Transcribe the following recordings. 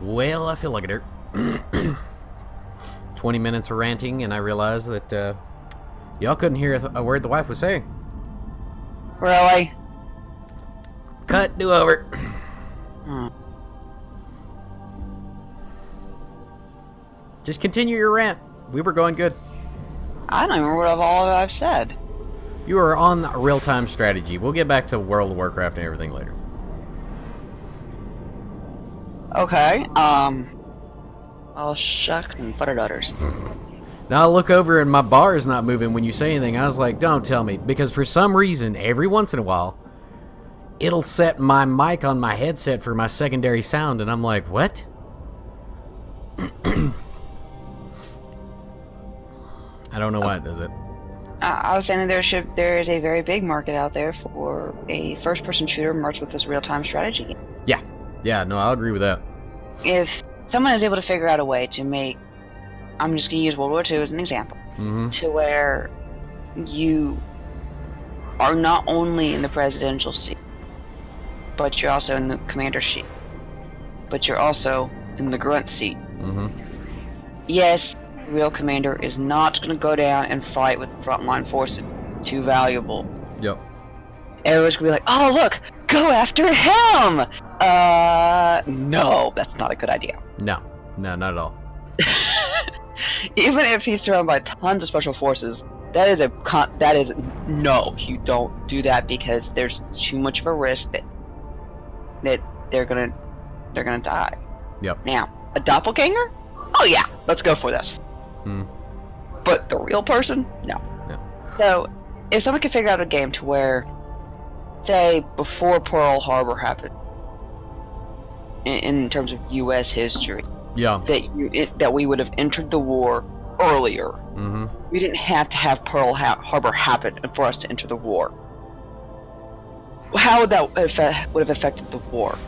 Well, I feel like a dirt. 20 minutes of ranting, and I realized that y'all couldn't hear a word the wife was saying. Really? Cut, do over. Just continue your rant. We were going good. I don't even remember all that I've said. You are on real-time strategy. We'll get back to World of Warcraft and everything later. Okay, oh, shucks and fudderdudders. Now I look over and my bar is not moving when you say anything. I was like, don't tell me. Because for some reason, every once in a while, it'll set my mic on my headset for my secondary sound. And I'm like, what? I don't know why it does it. I was saying that there is a very big market out there for a first-person shooter merged with this real-time strategy game. Yeah, no, I'll agree with that. If someone is able to figure out a way to make, I'm just going to use World War II as an example, to where you are not only in the presidential seat, but you're also in the commander's seat, but you're also in the grunt seat. Yes, the real commander is not going to go down and fight with frontline forces. Too valuable. Yep. Everyone's going to be like, oh, look, go after him! No, that's not a good idea. No, not at all. Even if he's surrounded by tons of special forces, that is no, you don't do that because there's too much of a risk that they're gonna die. Yep. Now, a doppelganger? Oh yeah, let's go for this. But the real person? No. So, if someone can figure out a game to where, say, before Pearl Harbor happened, in terms of U.S. history, that we would have entered the war earlier. We didn't have to have Pearl Harbor happen for us to enter the war. How would that would have affected the war?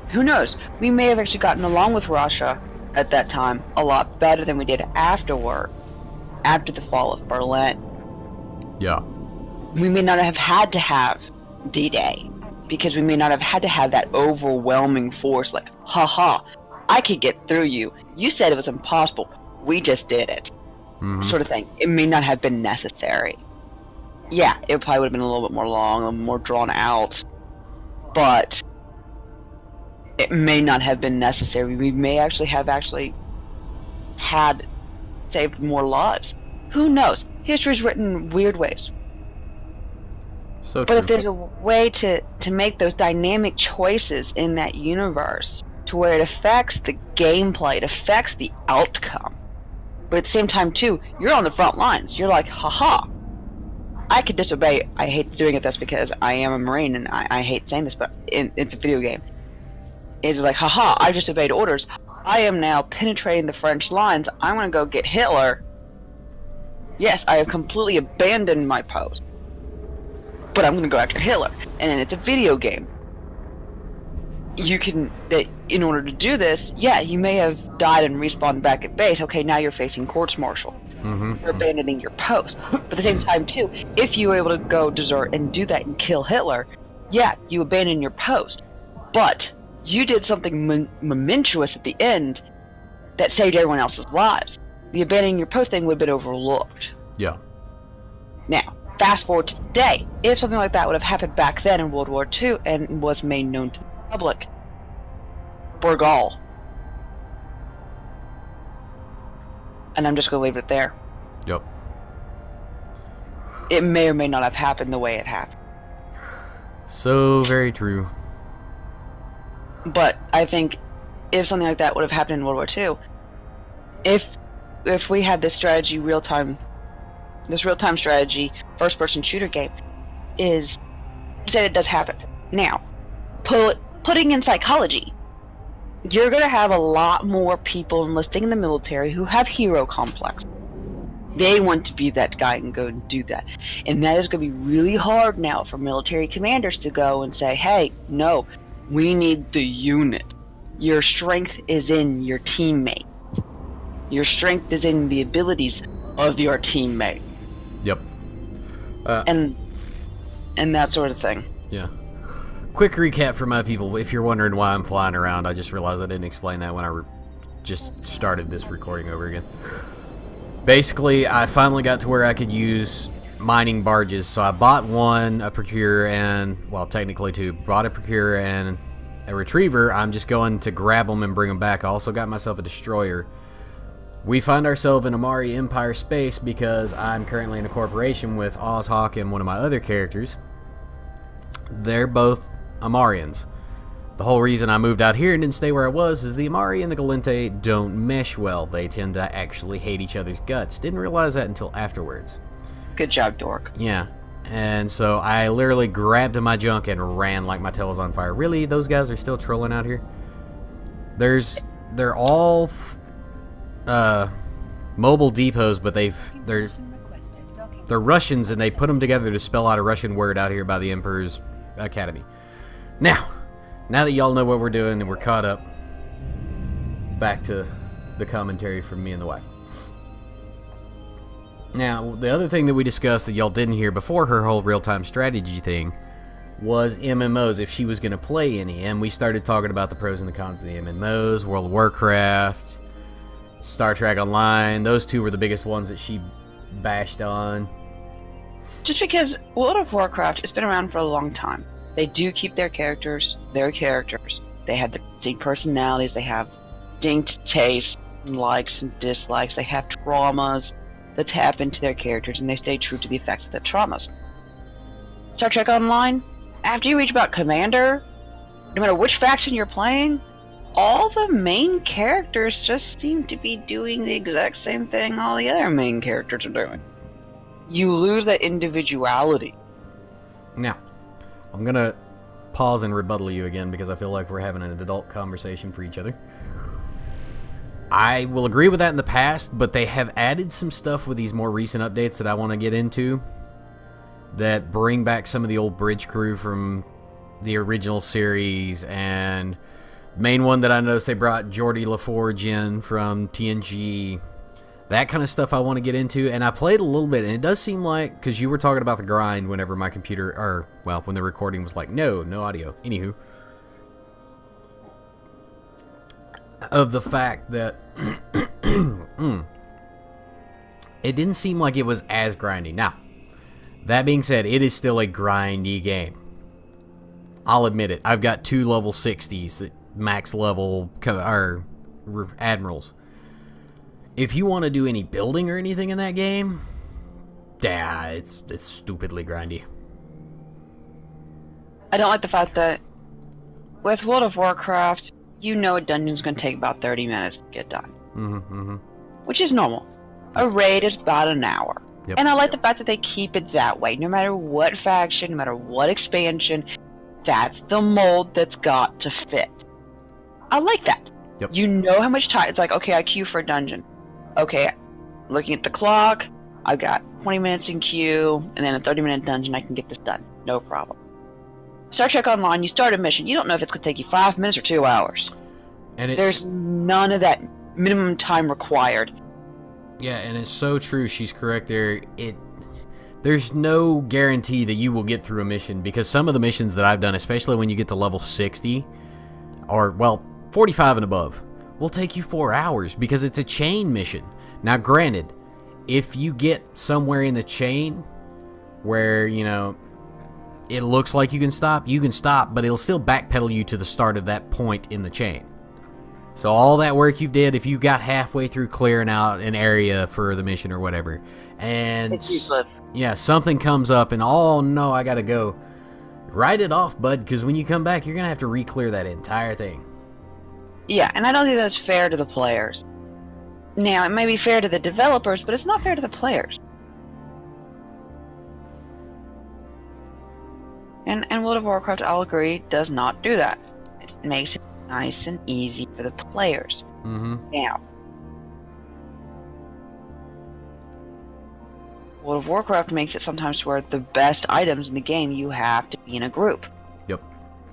Who knows? We may have actually gotten along with Russia at that time a lot better than we did afterward, after the fall of Berlin. Yeah. We may not have had to have D-Day, because we may not have had to have that overwhelming force like, haha, I could get through you. You said it was impossible. We just did it. Sort of thing. It may not have been necessary. Yeah, it probably would have been a little bit more long, a little more drawn out. But it may not have been necessary. We may actually have had saved more lives. Who knows? History's written in weird ways. So but true. if there's a way to make those dynamic choices in that universe to where it affects the gameplay, it affects the outcome, but at the same time too, you're on the front lines. You're like, haha, I could disobey. I hate doing it this because I am a Marine and I hate saying this, but it's a video game. It's like, haha, I disobeyed orders. I am now penetrating the French lines. I'm going to go get Hitler. Yes, I have completely abandoned my post. But I'm going to go after Hitler. And then it's a video game. In order to do this, yeah, you may have died and respawned back at base. Okay, now you're facing courts-martial. You're abandoning your post. But at the same time, too, if you were able to go desert and do that and kill Hitler, yeah, you abandon your post. But you did something momentous at the end that saved everyone else's lives. The abandoning your post thing would have been overlooked. Yeah. Now, fast forward to today. If something like that would have happened back then in World War II and was made known to the public, Borgal. And I'm just going to leave it there. Yep. It may or may not have happened the way it happened. So very true. But I think if something like that would have happened in World War II, if we had this strategy real-time strategy first-person shooter game, is say it does happen. Now, putting in psychology, you're going to have a lot more people enlisting in the military who have hero complex. They want to be that guy and go and do that. And that is going to be really hard now for military commanders to go and say, hey, no, we need the unit. Your strength is in your teammate. Your strength is in the abilities of your teammate. Yep. And that sort of thing. Yeah. quick recap for my people. If you're wondering why I'm flying around, I just realized I didn't explain that when I just started this recording over again. Basically, I finally got to where I could use mining barges, so I bought one, a procurer, and, well, technically two. Bought a procurer and a retriever. I'm just going to grab them and bring them back. I also got myself a destroyer. We find ourselves in Amari Empire space because I'm currently in a corporation with Ozhawk and one of my other characters. They're both Amarians. The whole reason I moved out here and didn't stay where I was is the Amari and the Galente don't mesh well. They tend to actually hate each other's guts. Didn't realize that until afterwards. Good job, dork. Yeah. And so I literally grabbed my junk and ran like my tail was on fire. Really? Those guys are still trolling out here? They're all mobile depots, but they're Russians, and they put them together to spell out a Russian word out here by the Emperor's Academy. Now that y'all know what we're doing and we're caught up, back to the commentary from me and the wife. Now, the other thing that we discussed that y'all didn't hear before her whole real-time strategy thing was MMOs, if she was going to play any. And we started talking about the pros and the cons of the MMOs, World of Warcraft, Star Trek Online. Those two were the biggest ones that she bashed on. Just because World of Warcraft has been around for a long time. They do keep their characters their characters. They have distinct personalities. They have distinct tastes, and likes and dislikes. They have traumas that tap into their characters, and they stay true to the effects of the traumas. Star Trek Online, after you reach about Commander, no matter which faction you're playing, all the main characters just seem to be doing the exact same thing all the other main characters are doing. You lose that individuality. Now, I'm going to pause and rebuttal you again because I feel like we're having an adult conversation for each other. I will agree with that in the past, but they have added some stuff with these more recent updates that I want to get into that bring back some of the old bridge crew from the original series, and main one that I noticed they brought Geordie LaForge in from TNG. That kind of stuff I want to get into, and I played a little bit, and it does seem like, because you were talking about the grind whenever my computer, or, well, when the recording was like, no audio. Anywho. Of the fact that it didn't seem like it was as grindy. Now, that being said, it is still a grindy game. I'll admit it. I've got 2 level 60s, max level admirals. If you want to do any building or anything in that game, yeah, it's stupidly grindy. I don't like the fact that with World of Warcraft, you know a dungeon's going to take about 30 minutes to get done. Which is normal. A raid is about an hour. Yep. And I like the fact that they keep it that way. No matter what faction, no matter what expansion, that's the mold that's got to fit. I like that. Yep. You know how much time. It's like, okay, I queue for a dungeon. Okay, looking at the clock, I've got 20 minutes in queue, and then a 30-minute dungeon, I can get this done. No problem. Star Trek Online, you start a mission, you don't know if it's going to take you 5 minutes or 2 hours. And there's none of that minimum time required. Yeah, and it's so true. She's correct there. There's no guarantee that you will get through a mission, because some of the missions that I've done, especially when you get to level 60, or, well, 45 and above, will take you 4 hours because it's a chain mission. Now, granted, if you get somewhere in the chain where, you know, it looks like you can stop, but it'll still backpedal you to the start of that point in the chain. So all that work you did, if you got halfway through clearing out an area for the mission or whatever, and it's useless. Yeah, something comes up and, oh no, I gotta go. Write it off, bud, because when you come back, you're gonna have to re-clear that entire thing. Yeah, and I don't think that's fair to the players. Now, it may be fair to the developers, but it's not fair to the players. And World of Warcraft, I'll agree, does not do that. It makes it nice and easy for the players. Now, World of Warcraft makes it sometimes where the best items in the game, you have to be in a group. Yep.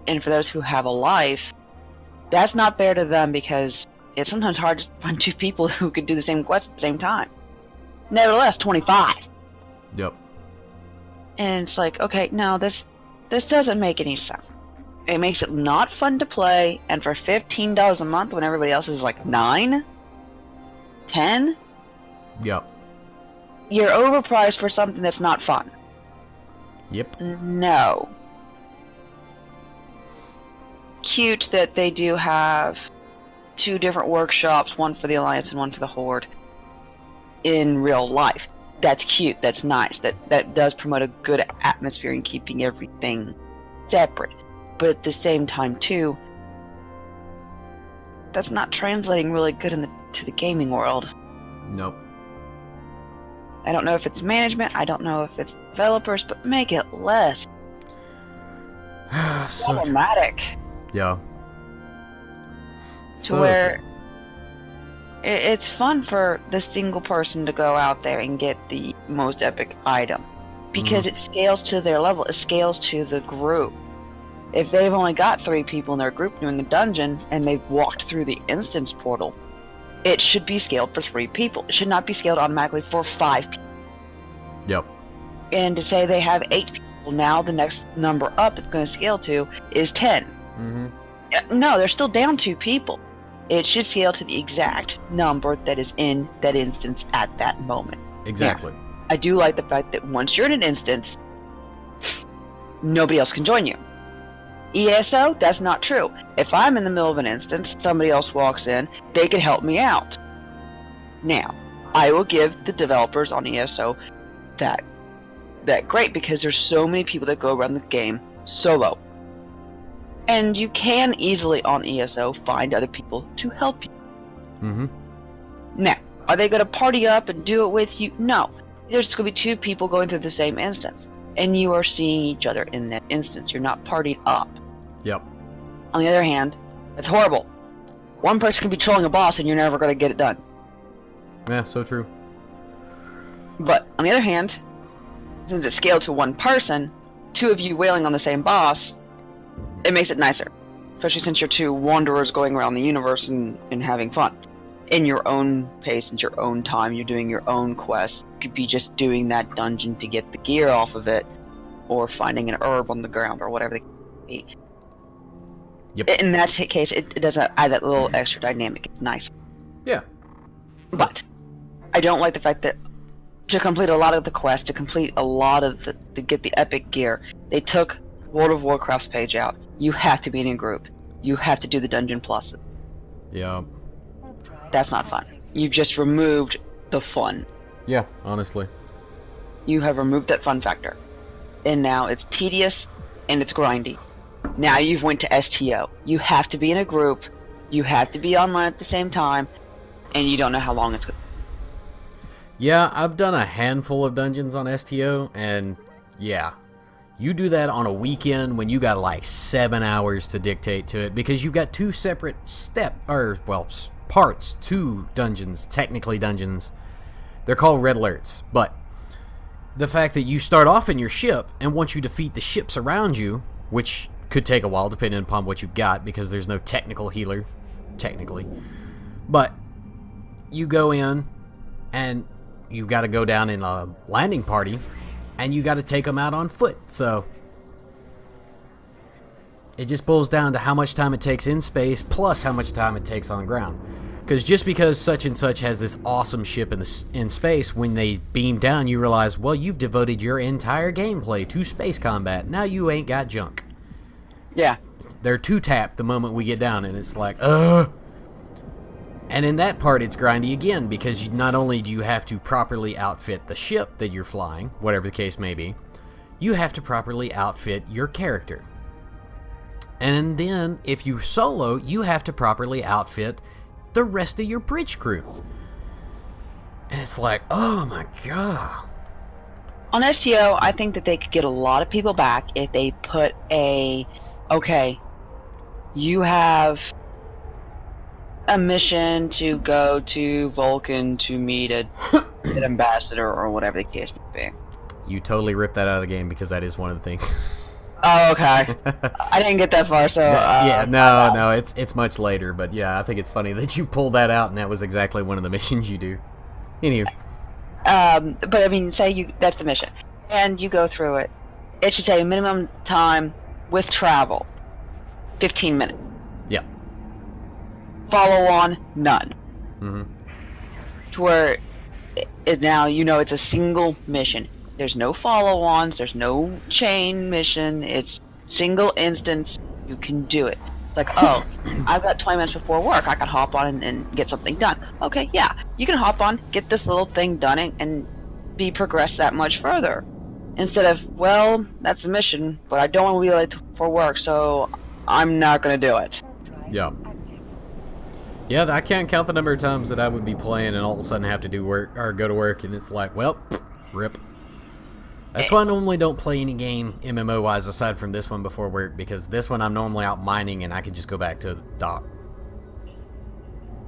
And for those who have a life, that's not fair to them, because it's sometimes hard to find 2 people who could do the same quest at the same time. Nevertheless, 25. Yep. And it's like, okay, no, this doesn't make any sense. It makes it not fun to play, and for $15 a month when everybody else is like 9, 10, Yep. you're overpriced for something that's not fun. Yep. No. Cute that they do have 2 different workshops, one for the Alliance and one for the Horde, in real life. That's cute, that's nice, that does promote a good atmosphere in keeping everything separate. But at the same time, too, that's not translating really good to the gaming world. Nope. I don't know if it's management, I don't know if it's developers, but make it less So problematic. yeah. To where it's fun for the single person to go out there and get the most epic item. Because it scales to their level, it scales to the group. If they've only got 3 people in their group doing the dungeon, and they've walked through the instance portal, it should be scaled for 3 people. It should not be scaled automatically for 5 people. Yep. And to say they have 8 people, now the next number up it's going to scale to is 10. No, they're still down 2 people. It should scale to the exact number that is in that instance at that moment. Exactly. Now, I do like the fact that once you're in an instance, nobody else can join you. ESO, that's not true. If I'm in the middle of an instance, somebody else walks in, they can help me out. Now, I will give the developers on ESO that great, because there's so many people that go around the game solo. And you can easily on ESO find other people to help you. Now, are they going to party up and do it with you? No. There's just going to be 2 people going through the same instance. And you are seeing each other in that instance. You're not partied up. Yep. On the other hand, it's horrible. One person can be trolling a boss and you're never going to get it done. Yeah, so true. But on the other hand, since it's scaled to 1 person, 2 of you wailing on the same boss, it makes it nicer. Especially since you're 2 wanderers going around the universe and having fun. In your own pace, in your own time, you're doing your own quests. You could be just doing that dungeon to get the gear off of it, or finding an herb on the ground, or whatever it may be. Yep. In that case, it does add that little extra dynamic. It's nice. Yeah. But I don't like the fact that to complete a lot of the quests, to complete a lot of to get the epic gear, they took World of Warcraft's page out. You have to be in a group. You have to do the dungeon pluses. Yeah. That's not fun. You've just removed the fun. Yeah, honestly. You have removed that fun factor. And now it's tedious and it's grindy. Now you've went to STO. You have to be in a group. You have to be online at the same time. And you don't know how long it's going to be. Yeah, I've done a handful of dungeons on STO, and yeah. You do that on a weekend when you got like 7 hours to dictate to it, because you've got 2 separate parts to dungeons, technically dungeons. They're called red alerts, but the fact that you start off in your ship, and once you defeat the ships around you, which could take a while depending upon what you've got, because there's no technical healer, technically, but you go in, and you got to go down in a landing party, and you got to take them out on foot, so it just boils down to how much time it takes in space, plus how much time it takes on ground. Because just because such and such has this awesome ship in space, when they beam down, you realize, well, you've devoted your entire gameplay to space combat. Now you ain't got junk. Yeah. They're 2-tapped the moment we get down, and it's like, And in that part, it's grindy again, because not only do you have to properly outfit the ship that you're flying, whatever the case may be, you have to properly outfit your character. And then, if you solo, you have to properly outfit the rest of your bridge crew. And it's like, oh my god. On STO, I think that they could get a lot of people back if they put okay, you have a mission to go to Vulcan to meet an ambassador or whatever the case may be. You totally ripped that out of the game, because that is one of the things. Oh, okay. I didn't get that far, so... no, it's much later, but yeah, I think it's funny that you pulled that out, and that was exactly one of the missions you do. Anyway. But I mean, that's the mission, and you go through it. It should say minimum time with travel. 15 minutes. Yeah. Follow on, none. Mm-hmm. To where now it's a single mission. There's no follow-ons. There's no chain mission. It's single instance. You can do it. It's like, oh, I've got 20 minutes before work. I can hop on and get something done. Okay, yeah, you can hop on, get this little thing done, and be progressed that much further. Instead of, well, that's a mission, but I don't want to be late for work, so I'm not going to do it. Yeah. Yeah, I can't count the number of times that I would be playing and all of a sudden have to do work or go to work, and it's like, well, rip. That's why I normally don't play any game MMO-wise aside from this one before work, because this one I'm normally out mining and I can just go back to the dock.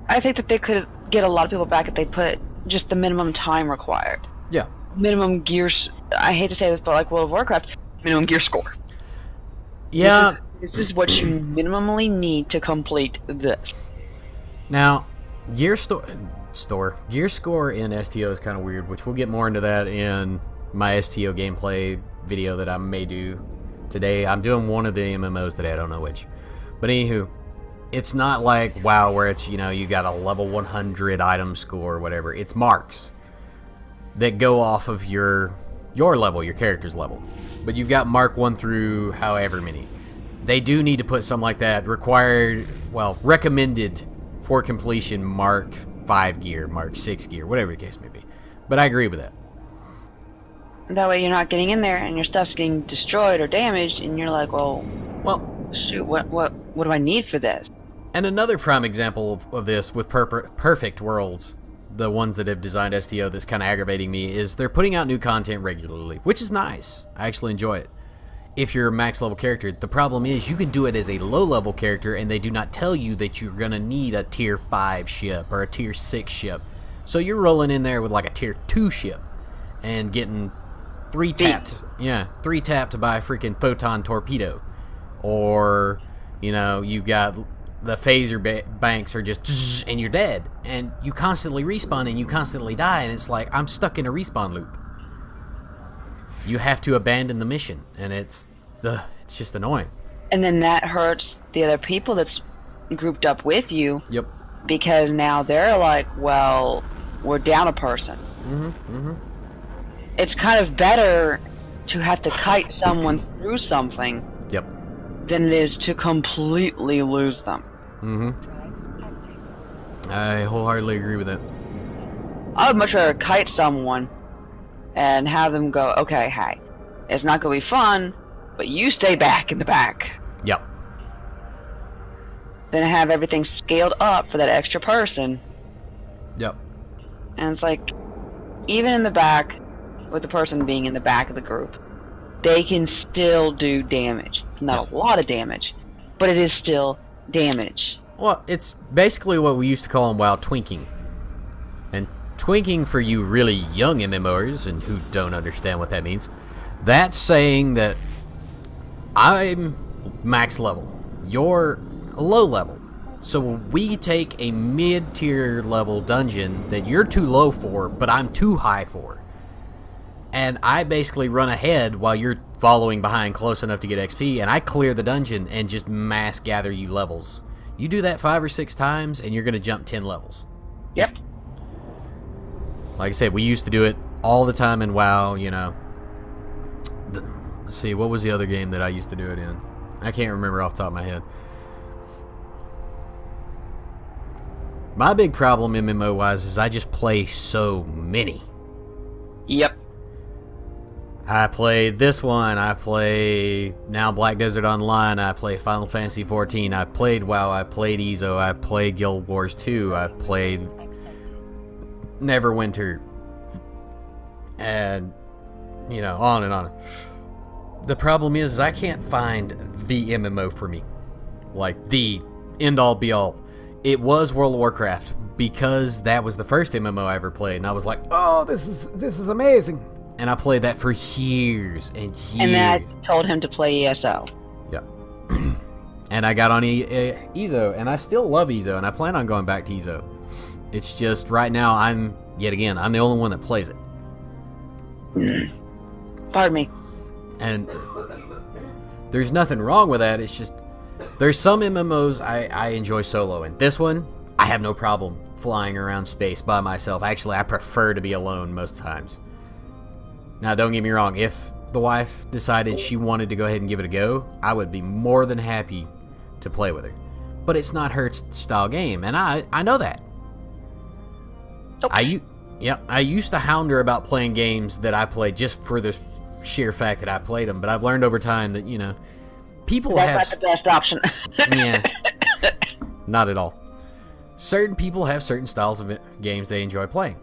I think that they could get a lot of people back if they put just the minimum time required. Yeah. Minimum gear. I hate to say this, but like World of Warcraft, minimum gear score. Yeah. This is what you minimally need to complete this. Now, gear score in STO is kind of weird, which we'll get more into that in my STO gameplay video that I may do today. I'm doing one of the MMOs today, I don't know which. But anywho, it's not like WoW where it's, you got a level 100 item score or whatever. It's marks that go off of your level, your character's level. But you've got mark 1 through however many. They do need to put something like that, recommended for completion mark 5 gear, mark 6 gear, whatever the case may be. But I agree with that. That way you're not getting in there and your stuff's getting destroyed or damaged, and you're like, well, shoot, what do I need for this? And another prime example of this with Perfect Worlds, the ones that have designed STO that's kind of aggravating me, is they're putting out new content regularly, which is nice. I actually enjoy it. If you're a max level character, the problem is you can do it as a low level character and they do not tell you that you're going to need a tier 5 ship or a tier 6 ship. So you're rolling in there with like a tier 2 ship and getting 3 tapped to buy a freaking photon torpedo. Or, you got the phaser banks are just and you're dead. And you constantly respawn and you constantly die, and it's like, I'm stuck in a respawn loop. You have to abandon the mission, and it's just annoying. And then that hurts the other people that's grouped up with you. Yep. Because now they're like, well, we're down a person. It's kind of better to have to kite someone through something. Yep. Than it is to completely lose them. I wholeheartedly agree with that. I would much rather kite someone and have them go, okay, hey, it's not going to be fun, but you stay back in the back. Yep. Then have everything scaled up for that extra person. Yep. And it's like, even in the back, with the person being in the back of the group, they can still do damage. It's not a lot of damage, but it is still damage. Well, it's basically what we used to call in WoW twinking. And twinking, for you really young MMOers and who don't understand what that means, that's saying that I'm max level, you're low level. So we take a mid-tier level dungeon that you're too low for, but I'm too high for. And I basically run ahead while you're following behind close enough to get XP, and I clear the dungeon and just mass gather you levels. You do that 5 or 6 times, and you're going to jump 10 levels. Yep. Like I said, we used to do it all the time in WoW, Let's see, what was the other game that I used to do it in? I can't remember off the top of my head. My big problem MMO-wise is I just play so many. Yep. I play this one, I play now Black Desert Online, I play Final Fantasy XIV, I played WoW, I played EZO, I played Guild Wars 2, I played Neverwinter, and, on and on. The problem is I can't find the MMO for me. Like, the end-all, be-all. It was World of Warcraft, because that was the first MMO I ever played, and I was like, oh, this is amazing. And I played that for years and years. And then I told him to play ESO. Yep. And I got on EZO, and I still love EZO, and I plan on going back to EZO. It's just, right now, I'm the only one that plays it. Pardon me. And there's nothing wrong with that, it's just, There's some MMOs I enjoy soloing. This one, I have no problem flying around space by myself. Actually, I prefer to be alone most times. Now, don't get me wrong. If the wife decided she wanted to go ahead and give it a go, I would be more than happy to play with her. But it's not her style game, and I know that. Okay. I used to hound her about playing games that I played just for the sheer fact that I played them. But I've learned over time that, you know, people have... That's not the best option. Yeah. Not at all. Certain people have certain styles of games they enjoy playing.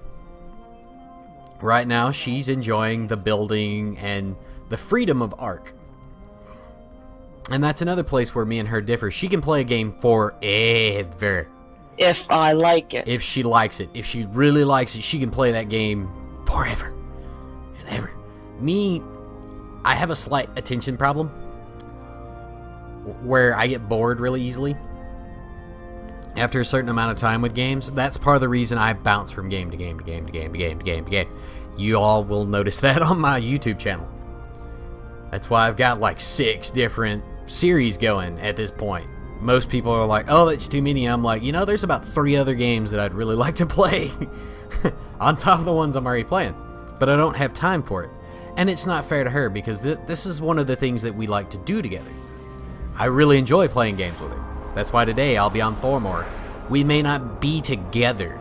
Right now, she's enjoying the building and the freedom of Ark. And that's another place where me and her differ. She can play a game forever. If I like it. If she likes it. If she really likes it, she can play that game forever and ever. Me, I have a slight attention problem where I get bored really easily after a certain amount of time with games. That's part of the reason I bounce from game to game to game to game to game to game to game. You all will notice that on my YouTube channel. That's why I've got like 6 different series going at this point. Most people are like, oh, that's too many. I'm like, you know, there's about 3 other games that I'd really like to play on top of the ones I'm already playing, but I don't have time for it. And it's not fair to her because this is one of the things that we like to do together. I really enjoy playing games with her. That's why today I'll be on Thormore. We may not be together,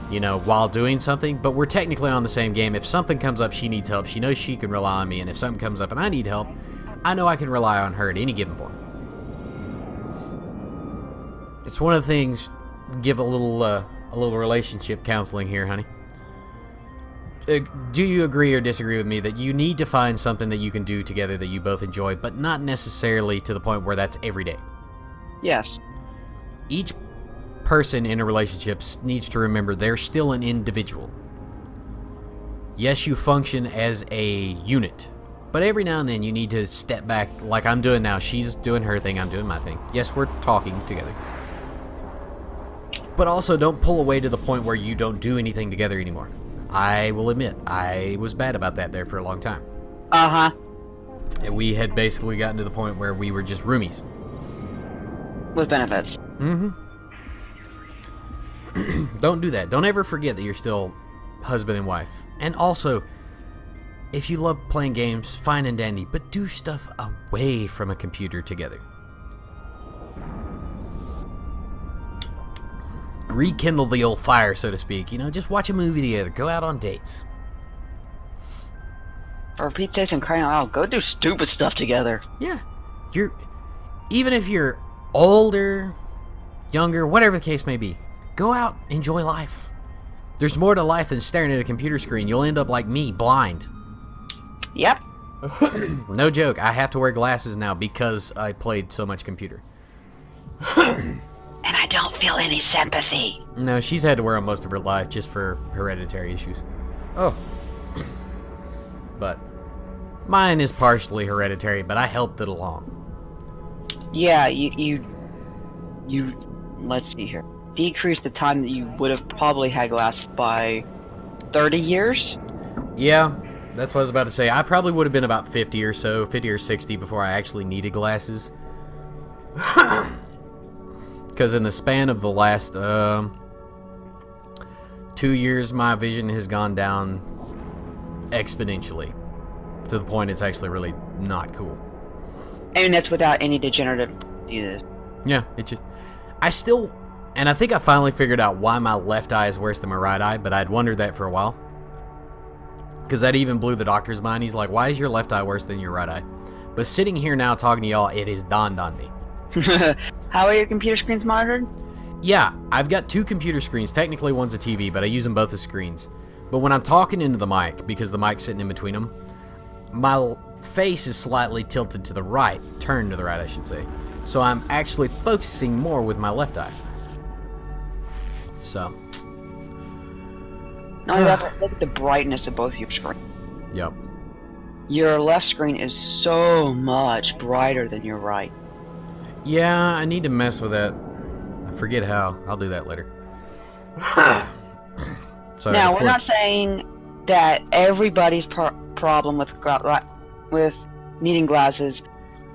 you know, while doing something, but we're technically on the same game. If something comes up, she needs help. She knows she can rely on me, and if something comes up and I need help, I know I can rely on her at any given point. It's one of the things. Give a little relationship counseling here, honey. Do you agree or disagree with me that you need to find something that you can do together that you both enjoy, but not necessarily to the point where that's every day? Yes. Each person in a relationship needs to remember they're still an individual. Yes, you function as a unit, but every now and then you need to step back like I'm doing now. She's doing her thing, I'm doing my thing. Yes, we're talking together. But also don't pull away to the point where you don't do anything together anymore. I will admit, I was bad about that there for a long time. Uh-huh. And we had basically gotten to the point where we were just roomies. With benefits. Mm-hmm. Don't do that. Don't ever forget that you're still husband and wife. And also, if you love playing games, fine and dandy, but do stuff away from a computer together. Rekindle the old fire, so to speak. You know, just watch a movie together. Go out on dates. For Pete's sake and crying out loud, go do stupid stuff together. Yeah. Even if you're older, younger, whatever the case may be, go out, enjoy life. There's more to life than staring at a computer screen. You'll end up like me, blind. Yep. No joke. I have to wear glasses now because I played so much computer. And I don't feel any sympathy. No, she's had to wear them most of her life just for hereditary issues. Oh. But mine is partially hereditary, but I helped it along. Yeah, you let's see here. Decrease the time that you would have probably had glasses by 30 years? Yeah, that's what I was about to say. I probably would have been about 50 or so, 50 or 60 before I actually needed glasses. Because in the span of the last 2 years, my vision has gone down exponentially to the point it's actually really not cool. And that's without any degenerative diseases. Yeah, I still, and I think I finally figured out why my left eye is worse than my right eye, but I'd wondered that for a while. Because that even blew the doctor's mind. He's like, why is your left eye worse than your right eye? But sitting here now talking to y'all, it has dawned on me. How are your computer screens monitored? Yeah, I've got 2 computer screens. Technically, one's a TV, but I use them both as screens. But when I'm talking into the mic, because the mic's sitting in between them, my face is slightly tilted to the right, turned to the right, I should say. So I'm actually focusing more with my left eye. So. Not only that, but look at the brightness of both your screens. Yep. Your left screen is so much brighter than your right. Yeah, I need to mess with that. I forget how. I'll do that later. Sorry, now, we're not saying that everybody's problem with needing glasses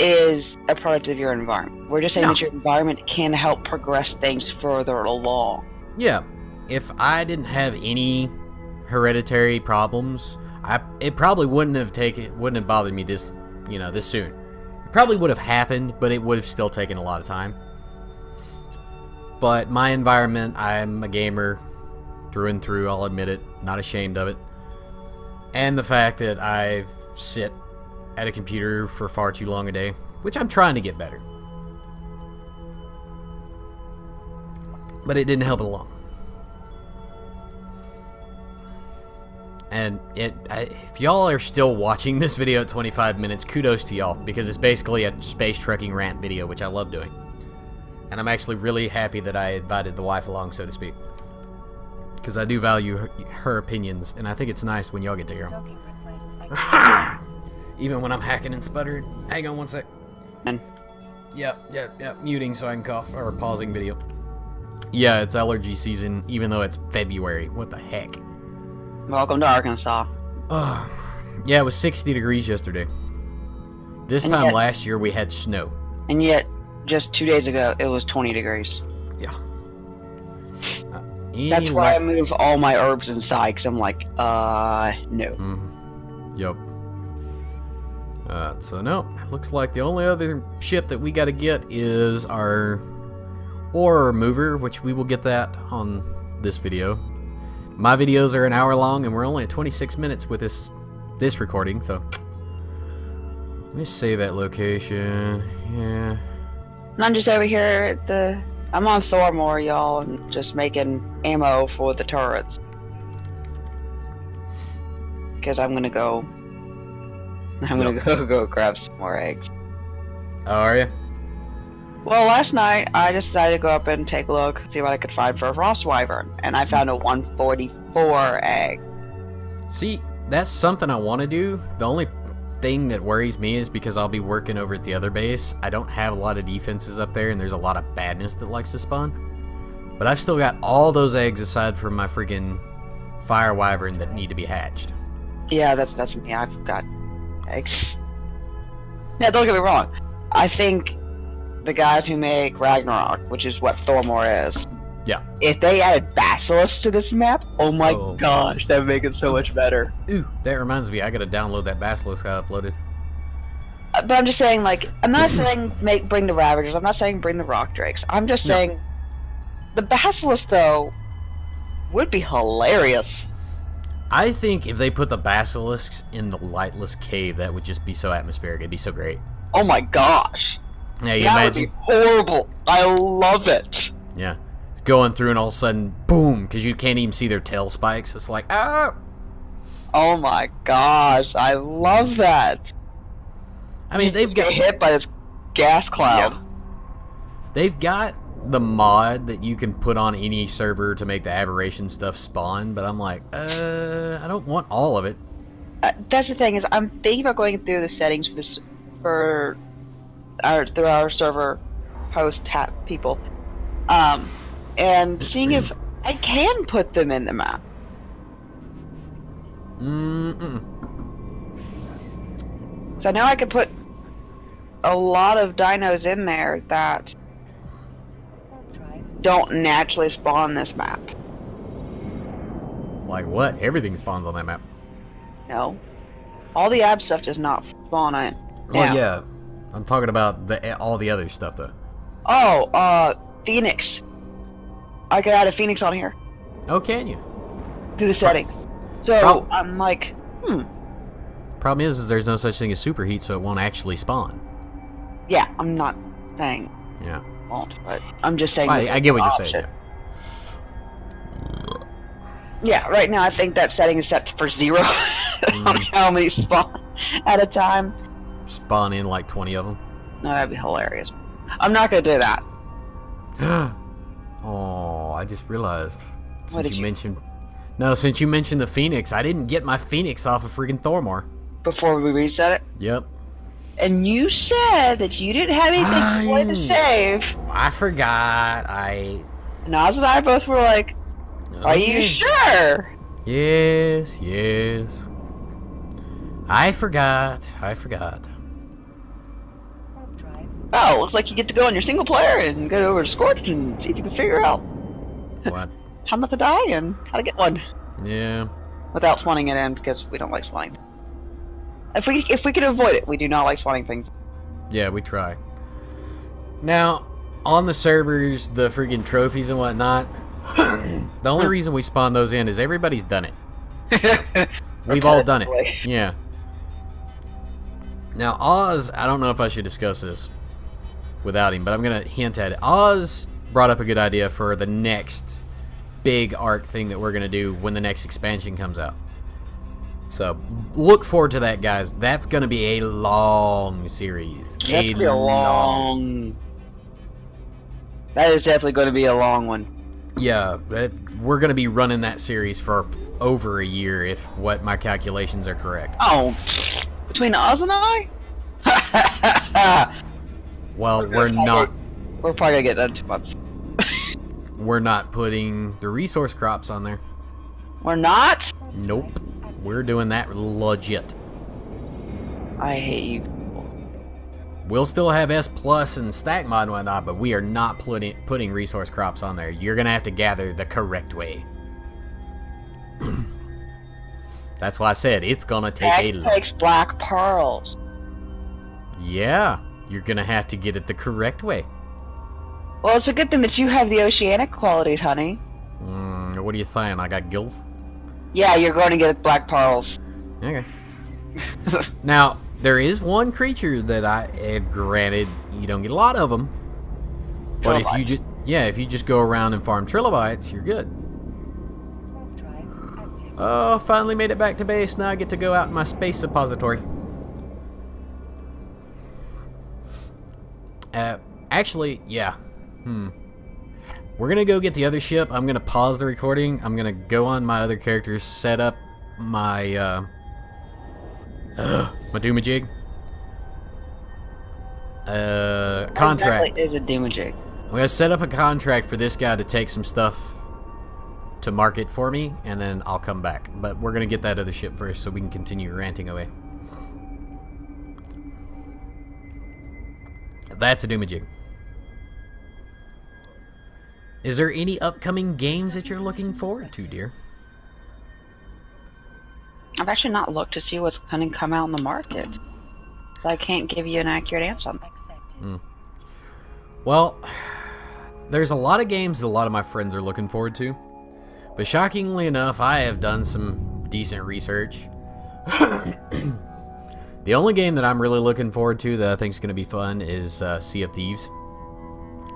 is a product of your environment. We're just saying No. that your environment can help progress things further along. Yeah, if I didn't have any hereditary problems, it probably wouldn't have bothered me this soon. It probably would have happened, but it would have still taken a lot of time. But my environment, I'm a gamer through and through, I'll admit it, not ashamed of it. And the fact that I sit at a computer for far too long a day, which I'm trying to get better. But it didn't help it along. And if y'all are still watching this video at 25 minutes, kudos to y'all, because it's basically a space trucking rant video, which I love doing. And I'm actually really happy that I invited the wife along, so to speak. Because I do value her opinions, and I think it's nice when y'all get to hear them. Even when I'm hacking and sputtering. Hang on one sec. Yep, muting so I can cough, or pausing video. Yeah, it's allergy season, even though it's February. What the heck? Welcome to Arkansas. Yeah, it was 60 degrees yesterday. This time last year we had snow. And yet, just 2 days ago, it was 20 degrees. Yeah. That's why I move all my herbs inside, because I'm like, no. Yup. So no, it looks like the only other ship that we gotta get is our ore remover, which we will get that on this video. My videos are an hour long, and we're only at 26 minutes with this recording, so let me save that location. Yeah. And I'm just over here at I'm on Thormore, y'all, and just making ammo for the turrets. Because I'm gonna go grab some more eggs. Oh, are you? Well, last night I just decided to go up and take a look, see what I could find for a frost wyvern, and I found a 144 egg. See, that's something I want to do. The only thing that worries me is because I'll be working over at the other base. I don't have a lot of defenses up there, and there's a lot of badness that likes to spawn. But I've still got all those eggs aside from my freaking fire wyvern that need to be hatched. Yeah, that's me. I've got eggs. Yeah, don't get me wrong. I think the guys who make Ragnarok, which is what Thormore is, yeah. If they added basilisks to this map, oh my gosh, that would make it so much better. Ooh, that reminds me, I gotta download that basilisk I uploaded. But I'm just saying, like, I'm not saying bring the Ravagers, I'm not saying bring the Rock Drakes, I'm just saying, the Basilisk, though, would be hilarious. I think if they put the basilisks in the lightless cave, that would just be so atmospheric, it'd be so great. Oh my gosh. Yeah, you that imagine? Would be horrible. I love it. Yeah. Going through and all of a sudden, boom, because you can't even see their tail spikes. It's like, ah! Oh my gosh, I love that. I mean, they've got hit by this gas cloud. Yeah. They've got the mod that you can put on any server to make the aberration stuff spawn, but I'm like, I don't want all of it. That's the thing, is I'm thinking about going through the settings for our server host people, and seeing if I can put them in the map. So now I can put a lot of dinos in there that don't naturally spawn this map. Like what? Everything spawns on that map. No. All the ab stuff does not spawn in. Well, yeah. I'm talking about all the other stuff, though. Oh, Phoenix. I could add a Phoenix on here. Oh, can you? To the setting. So, I'm like, Problem is there's no such thing as superheat, so it won't actually spawn. Yeah, I'm not saying Yeah. it won't, but I'm just saying... I get what you're saying. Yeah. Yeah, right now I think that setting is set for 0. On how many spawn at a time. Spawn in like 20 of them. No, that'd be hilarious. I'm not gonna do that. Oh, I just realized. What did you mentioned... No, since you mentioned the Phoenix, I didn't get my Phoenix off of freaking Thormore. Before we reset it? Yep. And you said that you didn't have anything to save. I forgot. Naz and I both were like, are you sure? Yes, yes. I forgot. I forgot. Oh, looks like you get to go on your single player and go over to Scorch and see if you can figure out What? how not to die and how to get one Yeah. without spawning it in, because we don't like spawning. If we can avoid it, we do not like spawning things. Yeah, we try. Now, on the servers, the freaking trophies and whatnot, the only reason we spawn those in is everybody's done it. We've all done it. Yeah. Now, Oz, I don't know if I should discuss this without him, but I'm going to hint at it. Oz brought up a good idea for the next big arc thing that we're going to do when the next expansion comes out. So, look forward to that, guys. That's going to be a long series. That's going to be a long... That is definitely going to be a long one. Yeah, we're going to be running that series for over a year, if what my calculations are correct. Oh, between Oz and I? Well, we're not... We're probably going to get done in 2 months. We're not putting the resource crops on there. We're not? Nope. We're doing that legit. I hate you. We'll still have S Plus and stack mod and whatnot, but we are not putting resource crops on there. You're going to have to gather the correct way. That's why I said it's going to take That takes black pearls. Yeah, you're going to have to get it the correct way. Well, it's a good thing that you have the oceanic qualities, honey. What are you saying? I got gills? Yeah, you're going to get black pearls. Okay. Now, there is one creature that I have granted you don't get a lot of them. But if you just go around and farm trilobites, you're good. Oh, finally made it back to base. Now I get to go out in my space suppository. Actually, yeah. We're gonna go get the other ship. I'm gonna pause the recording. I'm gonna go on my other characters, set up my my doomajig. Contract. Exactly is a doomajig. I'm gonna set up a contract for this guy to take some stuff to market for me, and then I'll come back. But we're gonna get that other ship first, so we can continue ranting away. That's a doomajig. Is there any upcoming games that you're looking forward to, dear? I've actually not looked to see what's going to come out in the market. So I can't give you an accurate answer on that. Well, there's a lot of games that a lot of my friends are looking forward to. But shockingly enough, I have done some decent research. The only game that I'm really looking forward to that I think is going to be fun is Sea of Thieves.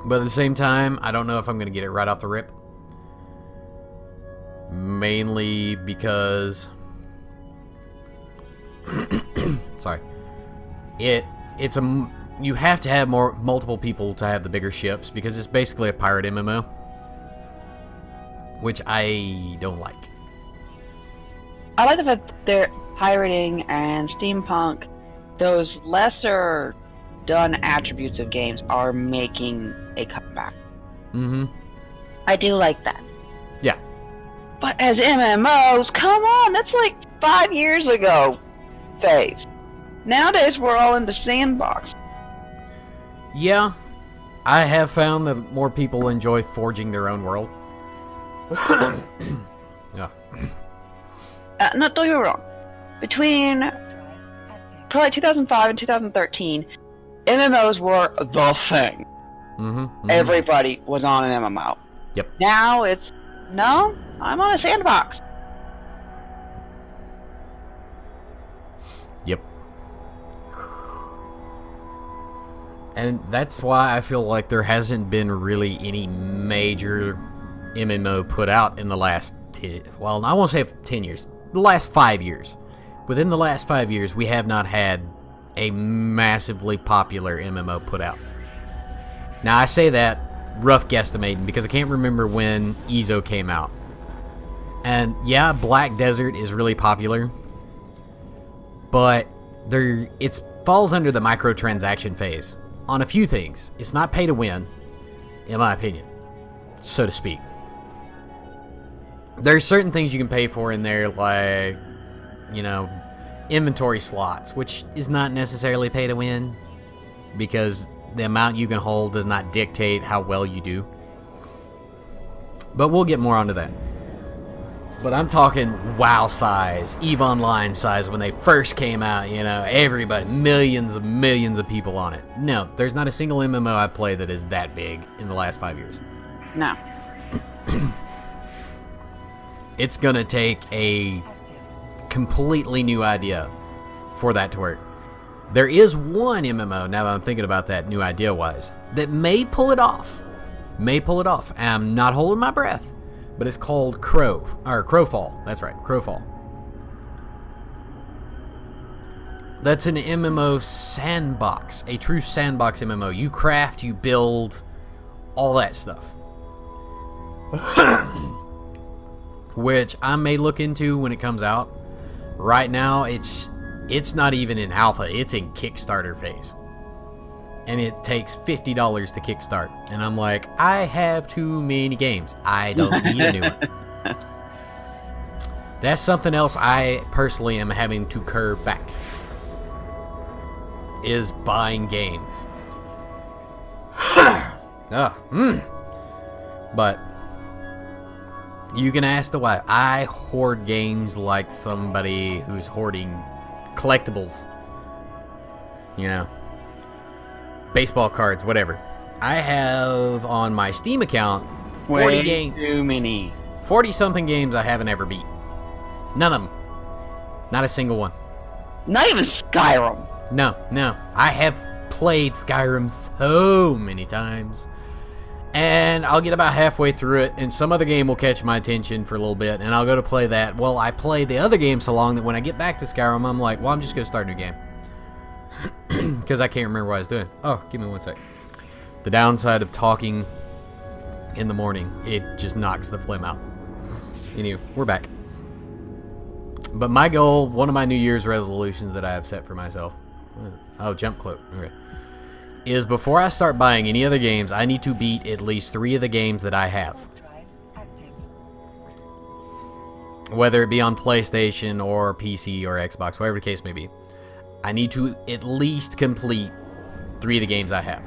But at the same time, I don't know if I'm going to get it right off the rip. Mainly because... Sorry. It's a... You have to have multiple people to have the bigger ships, because it's basically a pirate MMO. Which I don't like. I like the fact that they're pirating and steampunk. Those lesser done attributes of games are making a comeback. I do like that. Yeah. But as MMOs, come on, that's like 5 years ago phase. Nowadays we're all into sandbox. Yeah. I have found that more people enjoy forging their own world. Yeah. No, don't get me wrong. Between probably 2005 and 2013, MMOs were the thing. Everybody was on an MMO. Yep. Now it's, no, I'm on a sandbox. Yep. And that's why I feel like there hasn't been really any major MMO put out in the last, well, I won't say 10 years, the last 5 years. Within the last 5 years, we have not had a massively popular MMO put out. Now, I say that rough guesstimating because I can't remember when EZO came out. And yeah, Black Desert is really popular, but it falls under the microtransaction phase on a few things. It's not pay to win, in my opinion, so to speak. There's certain things you can pay for in there, like, you know, inventory slots, which is not necessarily pay to win, because the amount you can hold does not dictate how well you do. But we'll get more onto that. But I'm talking WoW size, EVE Online size when they first came out, you know, everybody, millions of people on it. No, there's not a single MMO I've played that is that big in the last 5 years. No. It's gonna take a completely new idea for that to work. There is one MMO, now that I'm thinking about that new idea-wise, that may pull it off. I'm not holding my breath. But it's called Crowfall. That's right, Crowfall. That's an MMO sandbox, a true sandbox MMO. You craft, you build, all that stuff. Which I may look into when it comes out. Right now, it's not even in alpha. It's in Kickstarter phase. And it takes $50 to kickstart. And I'm like, I have too many games. I don't need a new one. That's something else I personally am having to curb back. Is buying games. But you can ask the wife. I hoard games like somebody who's hoarding collectibles. You know. Baseball cards, whatever. I have on my Steam account 40 games. Too many. 40-something games I haven't ever beat. None of them. Not a single one. Not even Skyrim. No. I have played Skyrim so many times. And I'll get about halfway through it, and some other game will catch my attention for a little bit, and I'll go to play that. Well, I play the other game so long that when I get back to Skyrim, I'm like, well, I'm just going to start a new game. Because I can't remember what I was doing. Oh, give me one sec. The downside of talking in the morning, it just knocks the phlegm out. Anyway, we're back. But my goal, one of my New Year's resolutions that I have set for myself, jump cloak, okay, is before I start buying any other games, I need to beat at least 3 of the games that I have. Whether it be on PlayStation or PC or Xbox, whatever the case may be. I need to at least complete 3 of the games I have.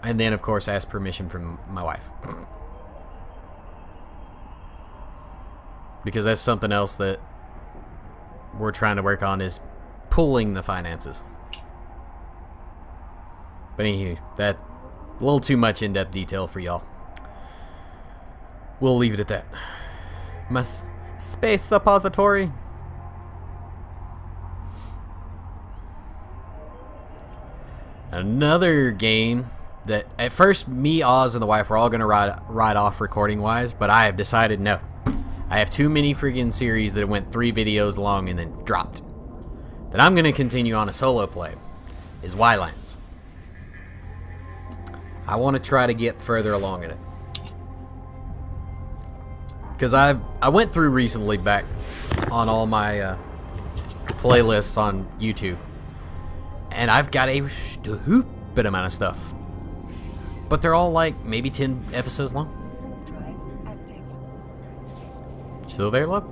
And then, of course, ask permission from my wife. Because that's something else that we're trying to work on, is pooling the finances. But anywho, that a little too much in-depth detail for y'all. We'll leave it at that. My space suppository. Another game that at first me, Oz, and the wife were all going to ride off recording wise, but I have decided no. I have too many friggin' series that went 3 videos long and then dropped. That I'm going to continue on a solo play is Ylands. I want to try to get further along in it. Because I went through recently back on all my playlists on YouTube. And I've got a stupid amount of stuff. But they're all like maybe 10 episodes long. Still there, love?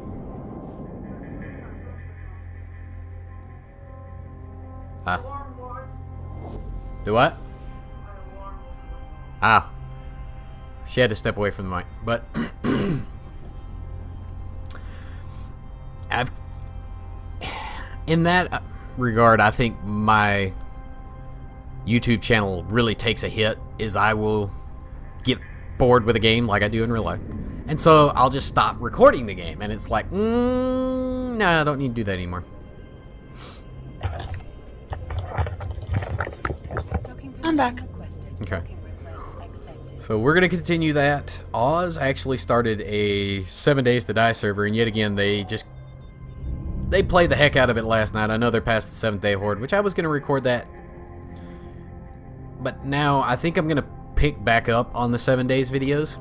Do what? She had to step away from the mic. But in that regard, I think my YouTube channel really takes a hit, is I will get bored with a game like I do in real life. And so I'll just stop recording the game. And it's like, no, I don't need to do that anymore. I'm back. Okay. So we're going to continue that. Oz actually started a 7 Days to Die server, and yet again, they played the heck out of it last night. I know they're past the 7th Day Horde, which I was going to record that. But now I think I'm going to pick back up on the 7 Days videos.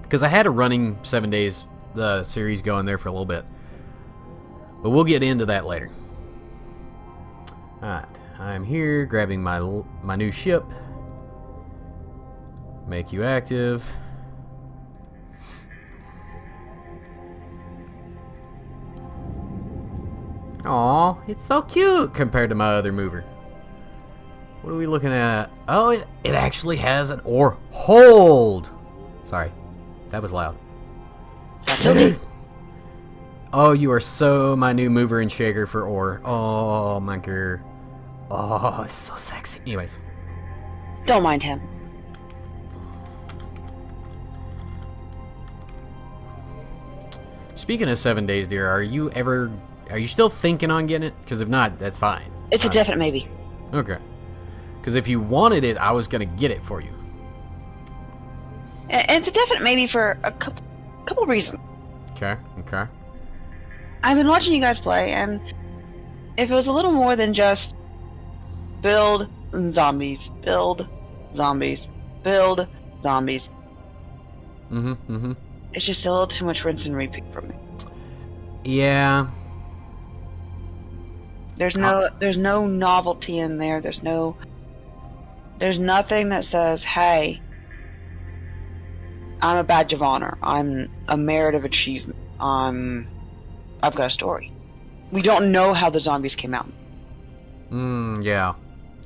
Because I had a running 7 Days the series going there for a little bit. But we'll get into that later. Alright. I'm here grabbing my new ship. Make you active. Aw, it's so cute compared to my other mover. What are we looking at? Oh, it actually has an ore hold. Sorry, that was loud. That's okay. Oh, you are so my new mover and shaker for ore. Oh, my girl. Oh, it's so sexy. Anyways. Don't mind him. Speaking of 7 days, dear, are you still thinking on getting it? Because if not, that's fine. It's a definite maybe. Okay. Because if you wanted it, I was going to get it for you. And it's a definite maybe for a couple reasons. Okay. I've been watching you guys play, and if it was a little more than just build zombies, build zombies, build zombies. It's just a little too much rinse and repeat for me. Yeah. There's no novelty in there. There's nothing that says, hey, I'm a badge of honor. I'm a merit of achievement. I've got a story. We don't know how the zombies came out. Yeah.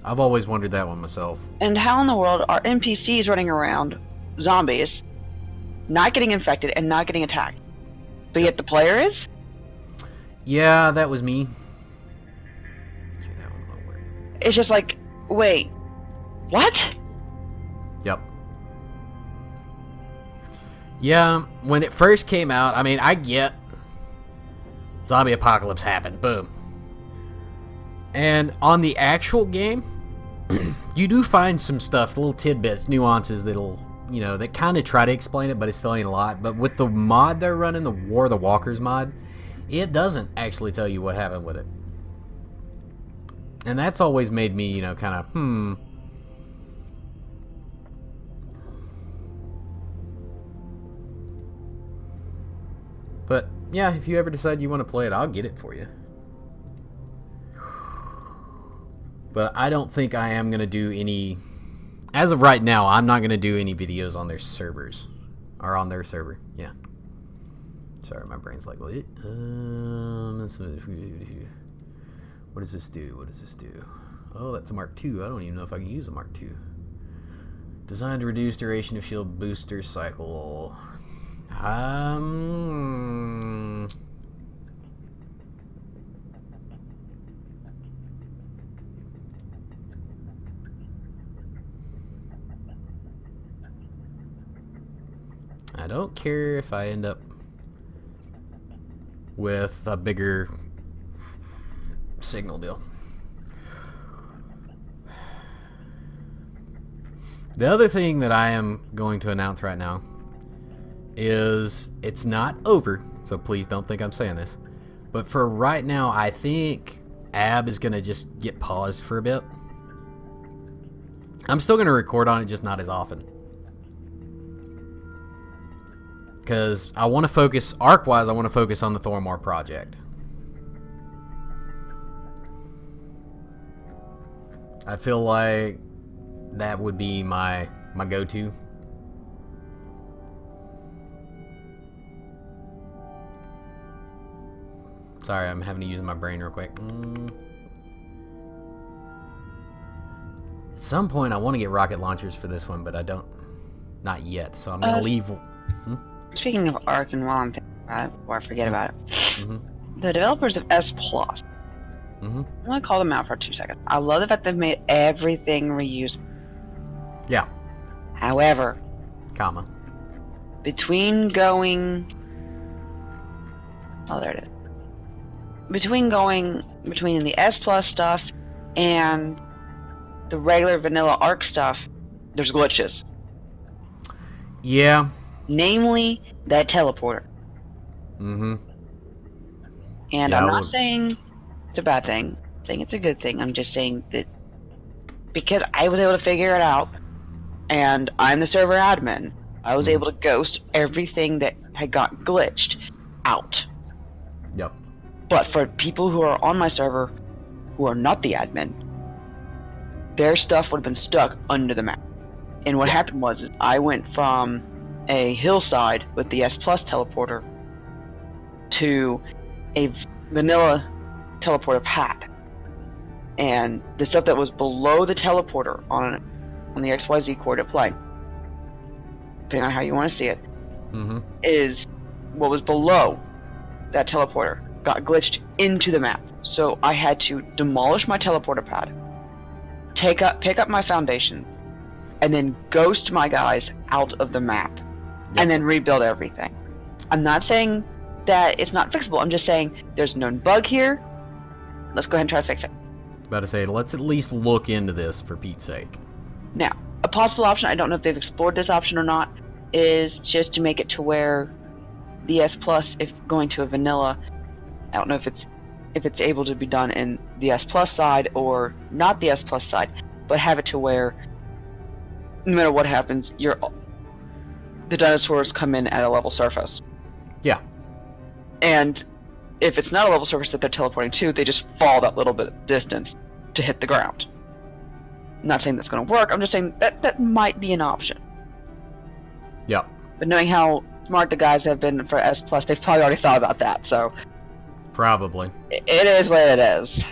I've always wondered that one myself. And how in the world are NPCs running around, zombies, not getting infected and not getting attacked? But yet the player is? Yeah, that was me. It's just like, wait, what? Yep. Yeah, when it first came out, I mean, I get zombie apocalypse happened, boom. And on the actual game, you do find some stuff, little tidbits, nuances that'll, that kind of try to explain it, but it still ain't a lot. But with the mod they're running, the War of the Walkers mod, it doesn't actually tell you what happened with it. And that's always made me, kind of, But, yeah, if you ever decide you want to play it, I'll get it for you. But I don't think I am going to do any... As of right now, I'm not going to do any videos on their servers. Or on their server, yeah. Sorry, my brain's like, what? What does this do? What does this do? Oh, that's a Mark II. I don't even know if I can use a Mark II. Designed to reduce duration of shield booster cycle. I don't care if I end up with a bigger signal deal. The other thing that I am going to announce right now is it's not over, so please don't think I'm saying this, but for right now, I think AB is going to just get paused for a bit. I'm still going to record on it, just not as often. Because I want to focus, arc-wise, I want to focus on the Thormar project. I feel like that would be my go-to. Sorry, I'm having to use my brain real quick. At some point, I want to get rocket launchers for this one, but I don't. Not yet, so I'm going to leave... Speaking of Arc, and while I'm thinking about it, before I forget about it, the developers of S+, I want to call them out for 2 seconds. I love the fact they've made everything reusable. Yeah. However, between going... Oh, there it is. Between the S+ stuff and the regular vanilla Arc stuff, there's glitches. Yeah. Namely, that teleporter. And yeah, I'm not saying it's a bad thing. I'm saying it's a good thing. I'm just saying that because I was able to figure it out, and I'm the server admin, I was able to ghost everything that had got glitched out. Yep. But for people who are on my server who are not the admin, their stuff would have been stuck under the map. And what happened was I went from a hillside with the S+ teleporter to a vanilla teleporter pad. And the stuff that was below the teleporter on the XYZ coordinate plane, depending on how you want to see it, is what was below that teleporter got glitched into the map. So I had to demolish my teleporter pad, pick up my foundation, and then ghost my guys out of the map, and then rebuild everything. I'm not saying that it's not fixable. I'm just saying there's a known bug here. Let's go ahead and try to fix it. About to say, let's at least look into this for Pete's sake. Now, a possible option, I don't know if they've explored this option or not, is just to make it to where the S Plus, if going to a vanilla, I don't know if it's able to be done in the S Plus side or not the S Plus side, but have it to where no matter what happens, the dinosaurs come in at a level surface. Yeah. And if it's not a level surface that they're teleporting to, they just fall that little bit of distance to hit the ground. I'm not saying that's going to work, I'm just saying that might be an option. Yep. But knowing how smart the guys have been for S Plus, they've probably already thought about that, so... Probably. It is what it is.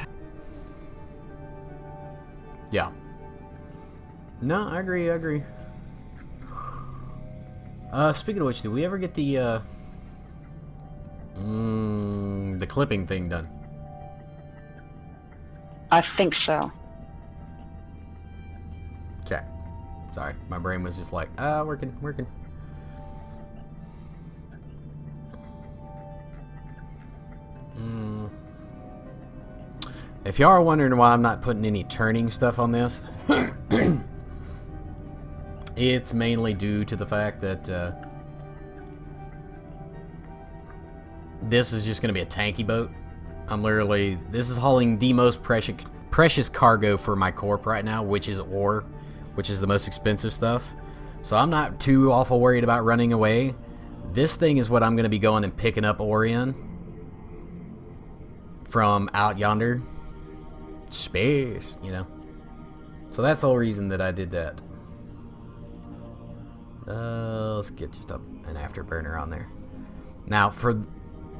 Yeah. No, I agree. Speaking of which, did we ever get the clipping thing done? I think so. Okay. Sorry, my brain was just like, working. If y'all are wondering why I'm not putting any turning stuff on this, it's mainly due to the fact that this is just going to be a tanky boat. This is hauling the most precious cargo for my corp right now, which is ore, which is the most expensive stuff. So I'm not too awful worried about running away. This thing is what I'm going to be going and picking up ore in from out yonder. Space, you know. So that's the whole reason that I did that. Let's get just an afterburner on there. Now,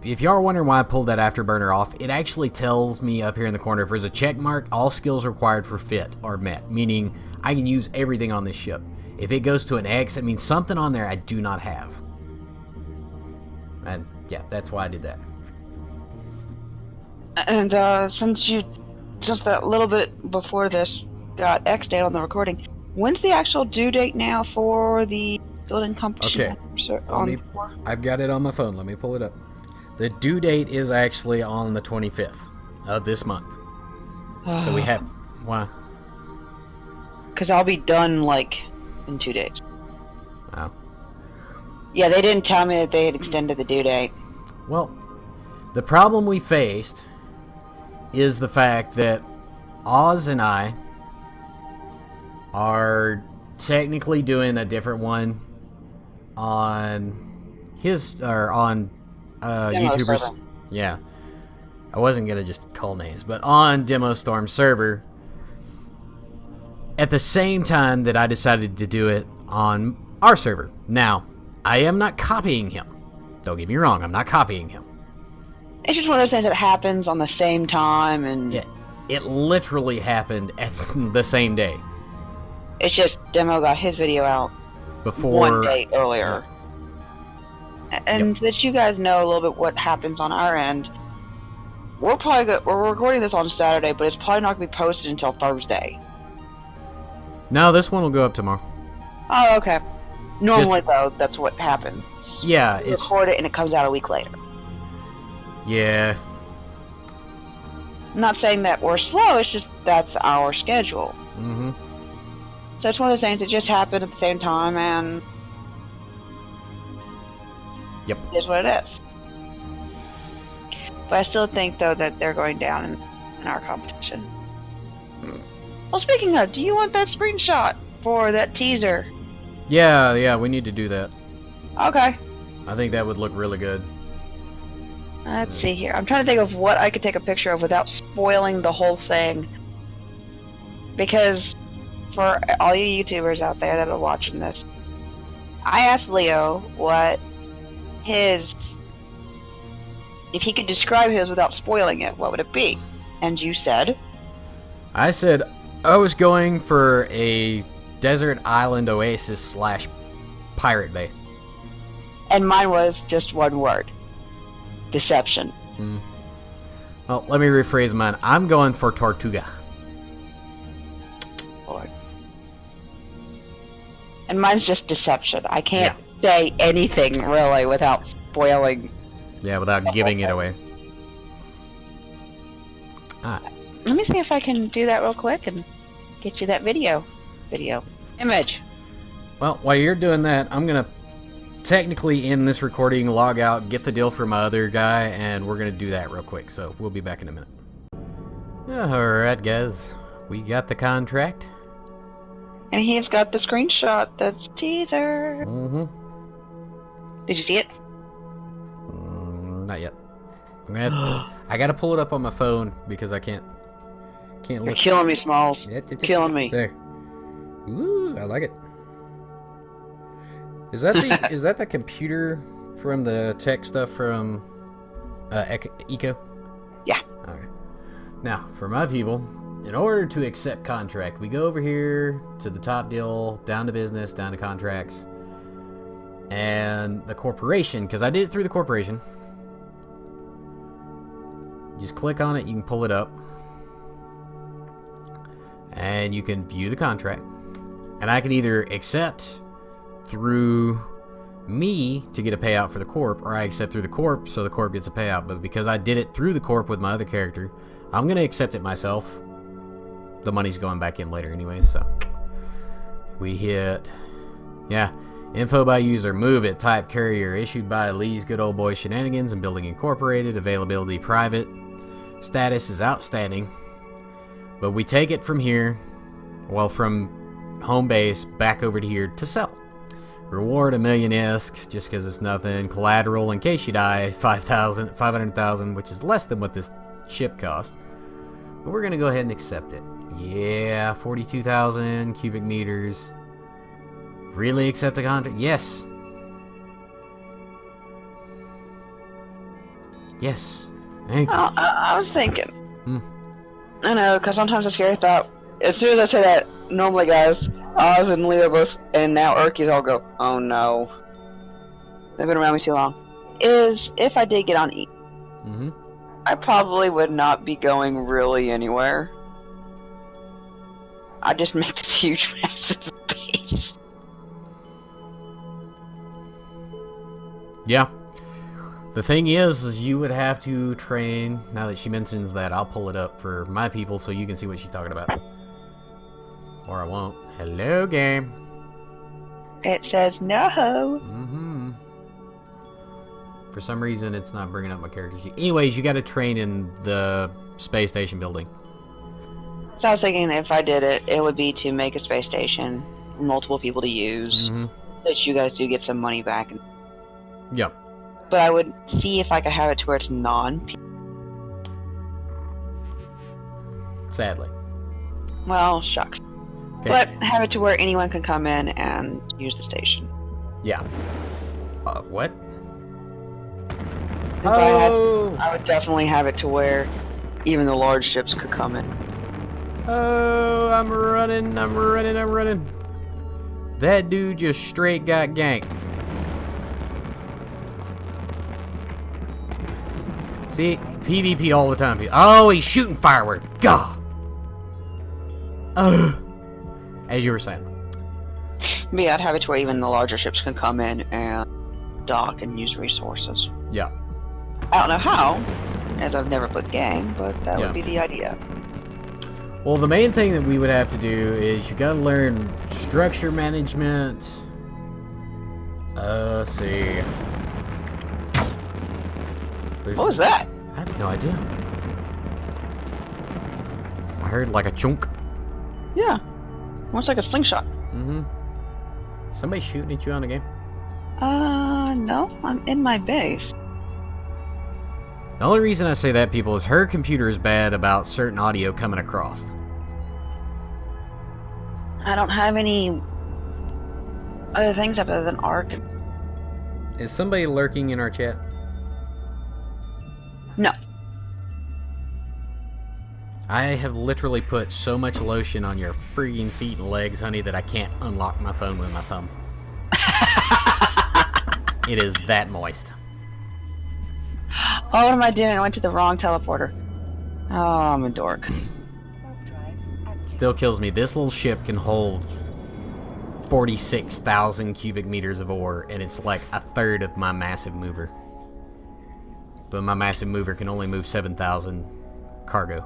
if y'all are wondering why I pulled that afterburner off, it actually tells me up here in the corner, if there's a check mark, all skills required for fit are met, meaning I can use everything on this ship. If it goes to an X, it means something on there I do not have. And yeah, that's why I did that. And since that little bit before this got X'd on the recording, when's the actual due date now for the building competition? Okay. I've got it on my phone. Let me pull it up. The due date is actually on the 25th of this month. So we have... Why? Because I'll be done, in 2 days. Oh. Yeah, they didn't tell me that they had extended the due date. Well, the problem we faced is the fact that Oz and I are technically doing a different one on YouTubers. Server. Yeah. I wasn't gonna just call names, but on Demo Storm server at the same time that I decided to do it on our server. Now, I am not copying him. Don't get me wrong, I'm not copying him. It's just one of those things that happens on the same time, and... Yeah, it literally happened at the same day. It's just Demo got his video out before 1 day earlier. Yep. And so that you guys know a little bit what happens on our end, we're recording this on Saturday, but it's probably not going to be posted until Thursday. No, this one will go up tomorrow. Oh, okay. Normally, though, that's what happens. Yeah, you record it and it comes out a week later. Yeah. I'm not saying that we're slow, it's just that's our schedule. Mm-hmm. So it's one of those things that just happened at the same time, and... Yep. It is what it is. But I still think, though, that they're going down in our competition. Well, speaking of, do you want that screenshot for that teaser? Yeah, we need to do that. Okay. I think that would look really good. Let's see here. I'm trying to think of what I could take a picture of without spoiling the whole thing. Because, for all you YouTubers out there that are watching this, I asked Leo what his if he could describe his without spoiling it, what would it be? And you said? I said I was going for a desert island oasis / pirate bay. And mine was just one word. Deception. Well, let me rephrase mine. I'm going for Tortuga. Lord. And mine's just deception. I can't say anything really without spoiling. Yeah, without giving it away. Let me see if I can do that real quick and get you that video. Image. Well, while you're doing that, I'm going to technically end this recording, log out, get the deal from my other guy, and we're going to do that real quick. So we'll be back in a minute. Alright, guys. We got the contract. And he's got the screenshot. That's a teaser. Did you see it? Not yet. I gotta pull it up on my phone because I can't You're look. killing me, Smalls. Killing me. There. Ooh, I like it. Is that the is that the computer from the tech stuff from Eco? Yeah. Okay. Now, for my people, in order to accept contract, we go over here to the top deal, down to business, down to contracts, and the corporation, because I did it through the corporation. Just click on it, you can pull it up, and you can view the contract. And I can either accept through me to get a payout for the corp, or I accept through the corp so the corp gets a payout. But because I did it through the corp with my other character, I'm going to accept it myself. The money's going back in later anyway, so we hit, info by user, move it, type carrier, issued by Lee's Good Old Boy Shenanigans and Building Incorporated, availability private, status is outstanding. But we take it from here, well, from home base back over to here to sell. Reward $1 million ISK, just because it's nothing. Collateral in case you die, 500,000, which is less than what this ship cost. But we're gonna go ahead and accept it. Yeah, 42,000 cubic meters. Really accept the contract? Yes. Yes. Thank you. I was thinking. I know, because sometimes it's scary thought. As soon as I say that, normally, guys, Oz and Leo both, and now Urkies all go, oh no. They've been around me too long. Is, if I did get on E, I probably would not be going really anywhere. I'd just make this huge, massive base. Yeah. The thing is you would have to train. Now that she mentions that, I'll pull it up for my people so you can see what she's talking about. Or I won't. Hello, game. It says no. For some reason, it's not bringing up my characters. Anyways, you got to train in the space station building. So I was thinking if I did it, it would be to make a space station, multiple people to use, that you guys do get some money back. Yep. But I would see if I could have it to where it's non. Sadly. Well, shucks. Okay. But have it to where anyone can come in and use the station. Yeah. What? If I would definitely have it to where even the large ships could come in. Oh, I'm running. That dude just straight got ganked. See? PvP all the time. Oh, he's shooting fireworks. God. As you were saying. But yeah, I'd have it to where even the larger ships can come in and dock and use resources. Yeah. I don't know how, as I've never played the game, but that would be the idea. Well, the main thing that we would have to do is you gotta learn structure management. Let's see. What was that? I have no idea. I heard like a chunk. Yeah. Almost like a slingshot. Somebody shooting at you on the game? No. I'm in my base. The only reason I say that, people, is her computer is bad about certain audio coming across. I don't have any other things other than Ark. Is somebody lurking in our chat? I have literally put so much lotion on your freaking feet and legs, honey, that I can't unlock my phone with my thumb. It is that moist. Oh, what am I doing? I went to the wrong teleporter. Oh, I'm a dork. Still kills me. This little ship can hold 46,000 cubic meters of ore, and it's like a third of my massive mover. But my massive mover can only move 7,000 cargo.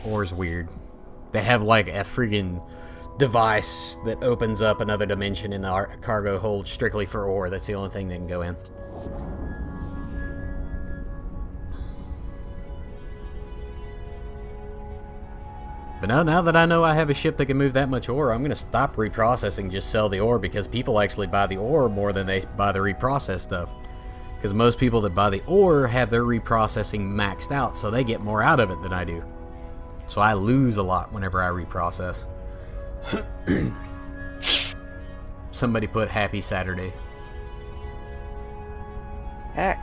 Ore's weird. They have like a friggin' device that opens up another dimension in the cargo hold strictly for ore. That's the only thing that can go in. But now that I know I have a ship that can move that much ore, I'm going to stop reprocessing, just sell the ore, because people actually buy the ore more than they buy the reprocessed stuff. Because most people that buy the ore have their reprocessing maxed out, so they get more out of it than I do. So I lose a lot whenever I reprocess. Somebody put Happy Saturday. Heck.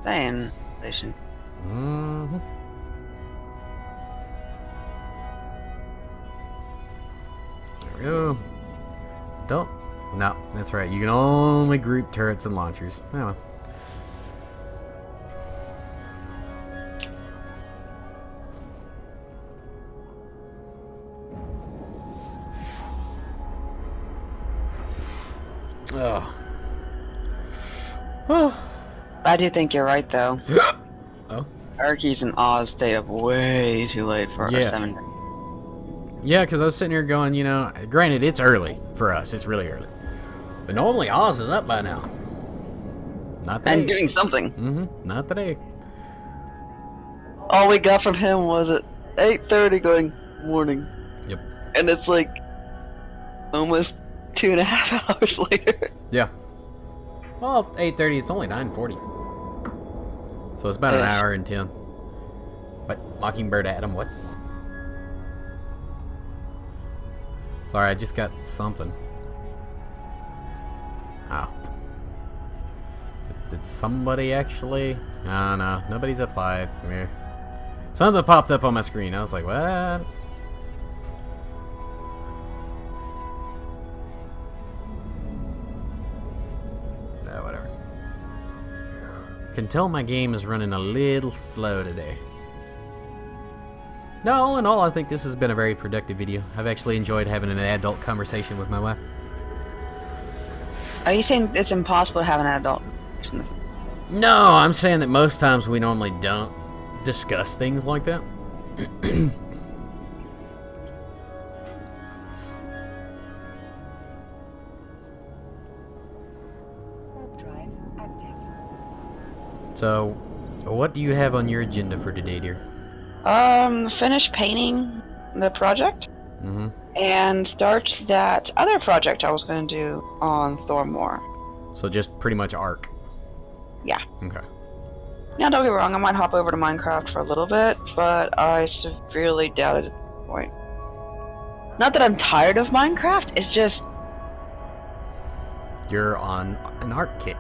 Same station. Mm-hmm. There we go. Don't. No, that's right. You can only group turrets and launchers. Oh, well. Oh. Oh. I do think you're right, though. Oh. Arky's and Oz stayed up way too late for our 7 days. Yeah, because I was sitting here going, you know, granted, it's early for us. It's really early. But normally Oz is up by now. Not today. And doing something. Mm-hmm. Not today. All we got from him was at 8:30 going, morning. Yep. And it's like almost 2.5 hours later. Yeah. Well, 8:30, it's only 9:40. So it's about an hour and 10. What? Mockingbird Adam, what? Sorry, I just got something. Oh. Did somebody actually? Oh, no. Nobody's applied. Yeah. Something popped up on my screen. I was like, what? Whatever. Can tell my game is running a little slow today. No, all in all, I think this has been a very productive video. I've actually enjoyed having an adult conversation with my wife. Are you saying it's impossible to have an adult? No, I'm saying that most times we normally don't discuss things like that. So, what do you have on your agenda for today, dear? Finish painting the project. Mm-hmm. And start that other project I was going to do on Thormore. So just pretty much Ark. Yeah. Okay. Now, don't get me wrong, I might hop over to Minecraft for a little bit, but I severely doubt it at this point. Not that I'm tired of Minecraft, it's just... You're on an Ark kick.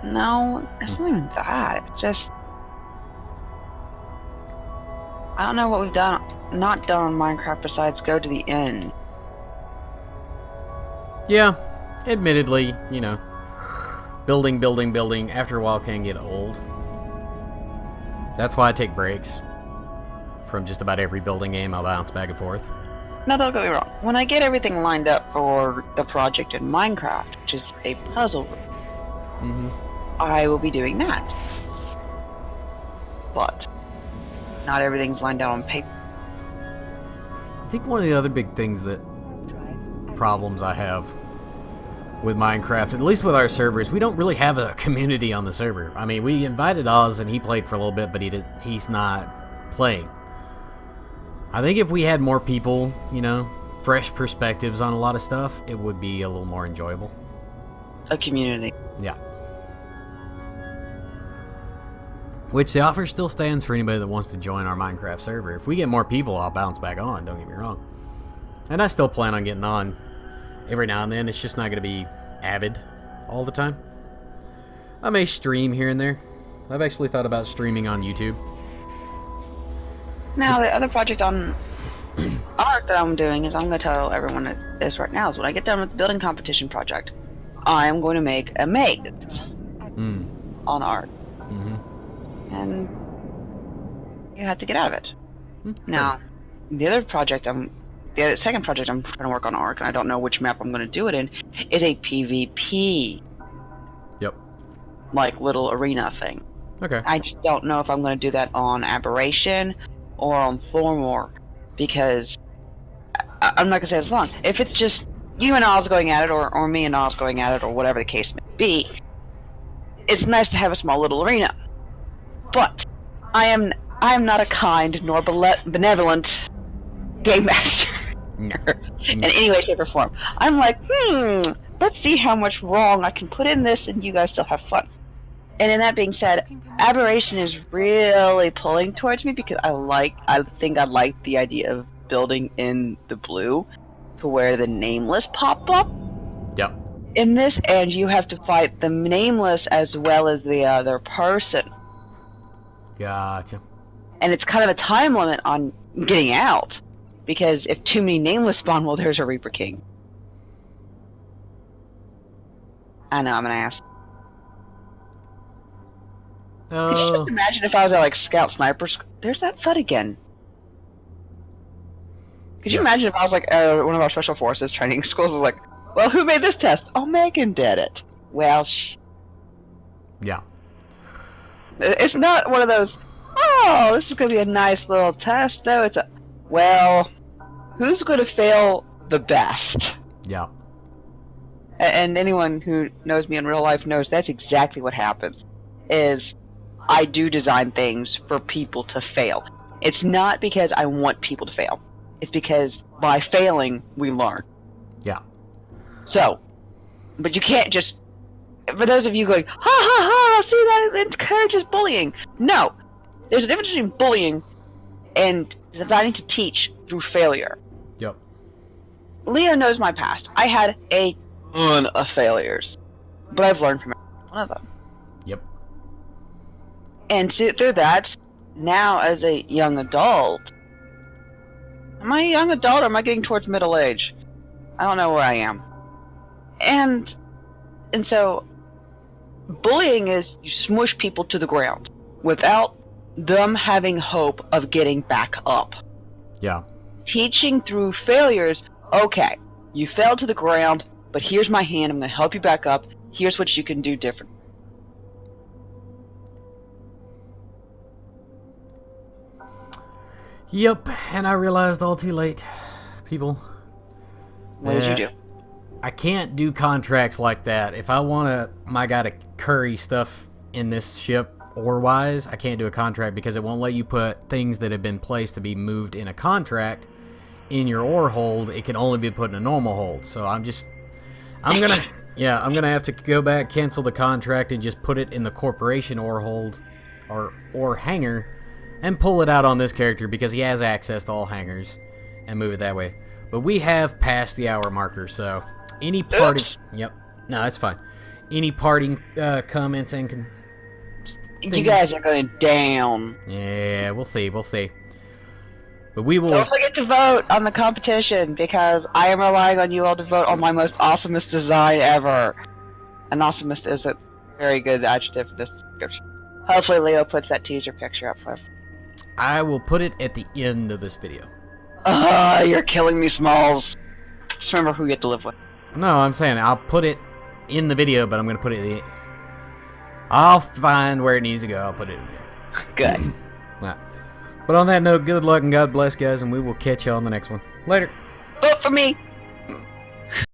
No, it's not even that. It's just... I don't know what we've not done on Minecraft besides go to the end. Yeah, admittedly, you know, building, after a while can get old. That's why I take breaks from just about every building game. I'll bounce back and forth. Now, don't get me wrong. When I get everything lined up for the project in Minecraft, which is a puzzle room, I will be doing that. But not everything's lined out on paper. I think one of the other big things that problems I have with Minecraft, at least with our servers, we don't really have a community on the server. I mean, we invited Oz and he played for a little bit, but he's not playing. I think if we had more people, you know, fresh perspectives on a lot of stuff, it would be a little more enjoyable. A community. Yeah. Which the offer still stands for anybody that wants to join our Minecraft server. If we get more people, I'll bounce back on, don't get me wrong. And I still plan on getting on every now and then. It's just not going to be avid all the time. I may stream here and there. I've actually thought about streaming on YouTube. Now, the other project on art that I'm doing is I'm going to tell everyone this right now is when I get done with the building competition project, I am going to make a maze on art. And you have to get out of it. Now, the second project I'm trying to work on art, and I don't know which map I'm going to do it in, is a PvP. Yep. Like little arena thing. Okay. I just don't know if I'm going to do that on Aberration or on Thormore, because I'm not going to say it's long. If it's just you and Oz going at it, or me and Oz going at it, or whatever the case may be, it's nice to have a small little arena. But I am not a kind nor benevolent game master in any way, shape, or form. I'm like, let's see how much wrong I can put in this and you guys still have fun. And in that being said, Aberration is really pulling towards me because I think I like the idea of building in the blue to where the nameless pop up. Yep. In this, and you have to fight the nameless as well as the other person. Gotcha. And it's kind of a time limit on getting out, because if too many nameless spawn, well, there's a Reaper King. I know, I'm an ass. Could you just imagine if I was at, like, Scout Snipers? There's that FUD again. Could you imagine if I was, like, one of our Special Forces training schools was like, well, who made this test? Oh, Megan did it. Well, yeah. It's not one of those, oh, this is going to be a nice little test, though. It's a, well, who's going to fail the best? Yeah. And anyone who knows me in real life knows that's exactly what happens, is I do design things for people to fail. It's not because I want people to fail. It's because by failing, we learn. Yeah. So, but you can't just, for those of you going, ha ha ha, see that encourages bullying. No. There's a difference between bullying and designing to teach through failure. Yep. Leo knows my past. I had a ton of failures, but I've learned from every one of them. Yep. And through that, now as a young adult, am I a young adult or am I getting towards middle age? I don't know where I am. And so, bullying is you smush people to the ground without them having hope of getting back up. Yeah. Teaching through failures, okay, you fell to the ground, but here's my hand, I'm going to help you back up, here's what you can do different. Yep, and I realized all too late, people. What did you do? I can't do contracts like that. If I want my guy to curry stuff in this ship ore-wise, I can't do a contract because it won't let you put things that have been placed to be moved in a contract in your ore hold. It can only be put in a normal hold. So I'm gonna have to go back, cancel the contract, and just put it in the corporation ore hold or ore hangar and pull it out on this character because he has access to all hangars and move it that way. But we have passed the hour marker, so any parting... Yep. No, that's fine. Any parting comments and... You guys are going down. Yeah, we'll see. We'll see. But we will... Don't forget to vote on the competition, because I am relying on you all to vote on my most awesomest design ever. And awesomest is a very good adjective for this description. Hopefully Leo puts that teaser picture up for us. I will put it at the end of this video. You're killing me, Smalls. Just remember who you get to live with. No, I'm saying I'll put it in the video, but I'm going to put it in the... I'll find where it needs to go. I'll put it in there. Good. Right. But on that note, good luck and God bless, guys, and we will catch you on the next one. Later. Vote for me.